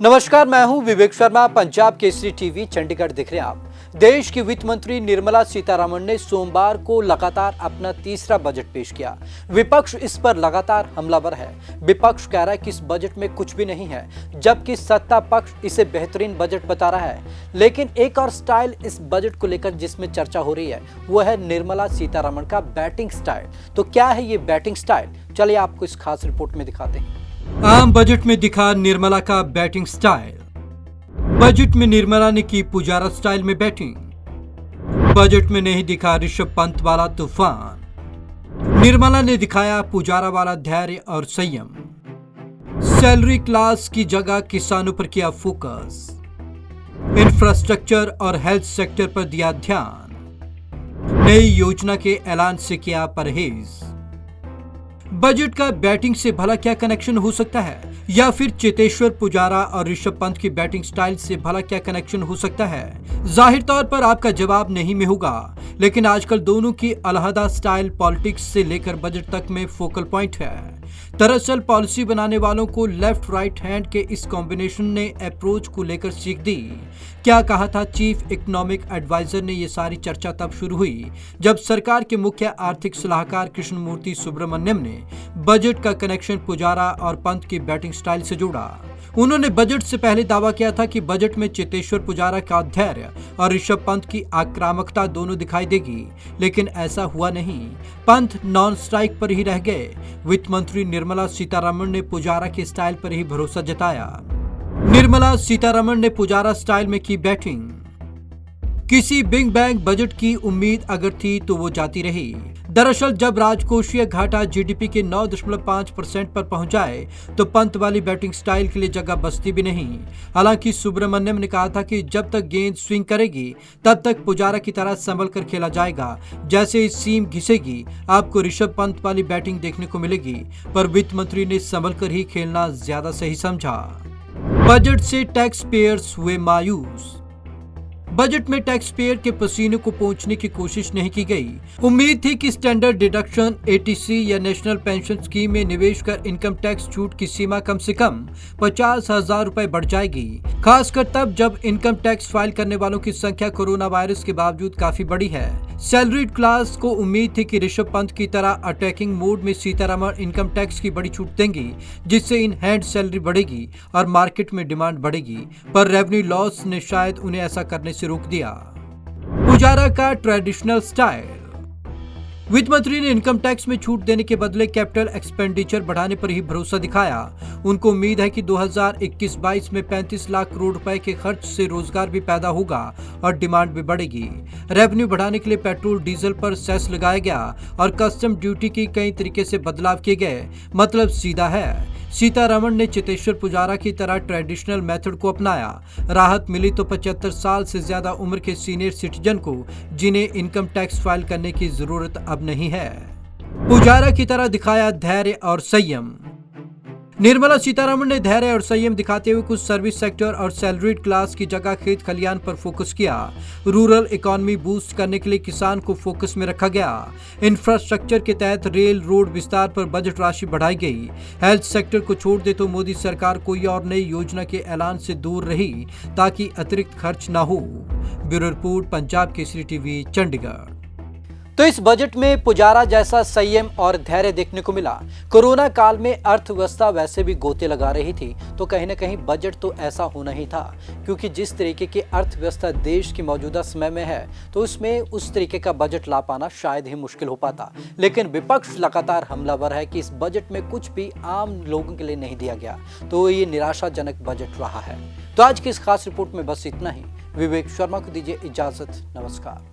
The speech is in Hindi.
नमस्कार, मैं हूं विवेक शर्मा। पंजाब केसरी टीवी चंडीगढ़ दिख रहे हैं आप। देश की वित्त मंत्री निर्मला सीतारमण ने सोमवार को लगातार अपना तीसरा बजट पेश किया। विपक्ष इस पर लगातार हमलावर है। विपक्ष कह रहा है कि इस बजट में कुछ भी नहीं है, जबकि सत्ता पक्ष इसे बेहतरीन बजट बता रहा है। लेकिन एक और स्टाइल इस बजट को लेकर जिसमें चर्चा हो रही है वो है निर्मला सीतारमण का बैटिंग स्टाइल। तो क्या है ये बैटिंग स्टाइल, चलिए आपको इस खास रिपोर्ट में दिखाते हैं। आम बजट में दिखा निर्मला का बैटिंग स्टाइल। बजट में निर्मला ने की पुजारा स्टाइल में बैटिंग। बजट में नहीं दिखा ऋषभ पंत वाला तूफान। निर्मला ने दिखाया पुजारा वाला धैर्य और संयम। सैलरी क्लास की जगह किसानों पर किया फोकस। इंफ्रास्ट्रक्चर और हेल्थ सेक्टर पर दिया ध्यान। नई योजना के ऐलान से किया परहेज। बजट का बैटिंग से भला क्या कनेक्शन हो सकता है, या फिर चेतेश्वर पुजारा और ऋषभ पंत की बैटिंग स्टाइल से भला क्या कनेक्शन हो सकता है? जाहिर तौर पर आपका जवाब नहीं में होगा, लेकिन आजकल दोनों की अलहदा स्टाइल पॉलिटिक्स से लेकर बजट तक में फोकल पॉइंट है। दरअसल पॉलिसी बनाने वालों को लेफ्ट राइट हैंड के इस कॉम्बिनेशन ने अप्रोच को लेकर सीख दी। क्या कहा था चीफ इकोनॉमिक एडवाइजर ने? ये सारी चर्चा तब शुरू हुई जब सरकार के मुख्य आर्थिक सलाहकार कृष्णमूर्ति सुब्रमण्यम ने बजट का कनेक्शन पुजारा और पंत की बैटिंग स्टाइल से जोड़ा। उन्होंने बजट से पहले दावा किया था कि बजट में चेतेश्वर पुजारा का धैर्य और ऋषभ पंत की आक्रामकता दोनों दिखाई देगी, लेकिन ऐसा हुआ नहीं। पंत नॉन स्ट्राइक पर ही रह गए। वित्त मंत्री निर्मला सीतारमण ने पुजारा के स्टाइल पर ही भरोसा जताया। निर्मला सीतारमण ने पुजारा स्टाइल में की बैटिंग। किसी बिग बैंग बजट की उम्मीद अगर थी तो वो जाती रही। दरअसल जब राजकोषीय घाटा जीडीपी के 9.5% पर पहुंच जाए तो पंत वाली बैटिंग स्टाइल के लिए जगह बचती भी नहीं। हालांकि सुब्रमण्यम ने कहा था कि जब तक गेंद स्विंग करेगी तब तक पुजारा की तरह संभल कर खेला जाएगा। जैसे ही सीम घिसेगी आपको ऋषभ पंत वाली बैटिंग देखने को मिलेगी, पर वित्त मंत्री ने संभल कर ही खेलना ज्यादा सही समझा। बजट से टैक्स पेयर्स हुए मायूस। बजट में टैक्स पेयर के पसीने को पोंछने की कोशिश नहीं की गई। उम्मीद थी कि स्टैंडर्ड डिडक्शन, एटीसी या नेशनल पेंशन स्कीम में निवेश कर इनकम टैक्स छूट की सीमा कम से कम 50,000 रुपए बढ़ जाएगी, खासकर तब जब इनकम टैक्स फाइल करने वालों की संख्या कोरोना वायरस के बावजूद काफी बड़ी है। सैलरीड क्लास को उम्मीद थी कि ऋषभ पंत की तरह अटैकिंग मोड में सीतारमण इनकम टैक्स की बड़ी छूट देंगी, जिससे इन हैंड सैलरी बढ़ेगी और मार्केट में डिमांड बढ़ेगी, पर रेवेन्यू लॉस ने शायद उन्हें ऐसा करने से रोक दिया। पुजारा का ट्रेडिशनल स्टाइल। वित्त मंत्री ने इनकम टैक्स में छूट देने के बदले कैपिटल एक्सपेंडिचर बढ़ाने पर ही भरोसा दिखाया। उनको उम्मीद है कि 2021-22 में 35 लाख करोड़ रुपए के खर्च से रोजगार भी पैदा होगा और डिमांड भी बढ़ेगी। रेवेन्यू बढ़ाने के लिए पेट्रोल डीजल पर सेस लगाया गया और कस्टम ड्यूटी की कई तरीके से बदलाव किए गए। मतलब सीधा है, सीतारमण ने चेतेश्वर पुजारा की तरह ट्रेडिशनल मेथड को अपनाया। राहत मिली तो 75 साल से ज्यादा उम्र के सीनियर सिटीजन को, जिन्हें इनकम टैक्स फाइल करने की जरूरत अब नहीं है। पुजारा की तरह दिखाया धैर्य और संयम। निर्मला सीतारमण ने धैर्य और संयम दिखाते हुए कुछ सर्विस सेक्टर और सैलरीड क्लास की जगह खेत खलियान पर फोकस किया। रूरल इकोनॉमी बूस्ट करने के लिए किसान को फोकस में रखा गया। इंफ्रास्ट्रक्चर के तहत रेल रोड विस्तार पर बजट राशि बढ़ाई गई। हेल्थ सेक्टर को छोड़ दे तो मोदी सरकार कोई और नई योजना के ऐलान से दूर रही ताकि अतिरिक्त खर्च न हो। Bureau report, Punjab Kesari TV, Chandigarh. तो इस बजट में पुजारा जैसा संयम और धैर्य देखने को मिला। कोरोना काल में अर्थव्यवस्था वैसे भी गोते लगा रही थी, तो कहीं ना कहीं बजट तो ऐसा होना ही था, क्योंकि जिस तरीके की अर्थव्यवस्था देश की मौजूदा समय में है तो उसमें उस तरीके का बजट ला पाना शायद ही मुश्किल हो पाता। लेकिन विपक्ष लगातार हमलावर है कि इस बजट में कुछ भी आम लोगों के लिए नहीं दिया गया, तो ये निराशाजनक बजट रहा है। तो आज की इस खास रिपोर्ट में बस इतना ही। विवेक शर्मा को दीजिए इजाजत। नमस्कार।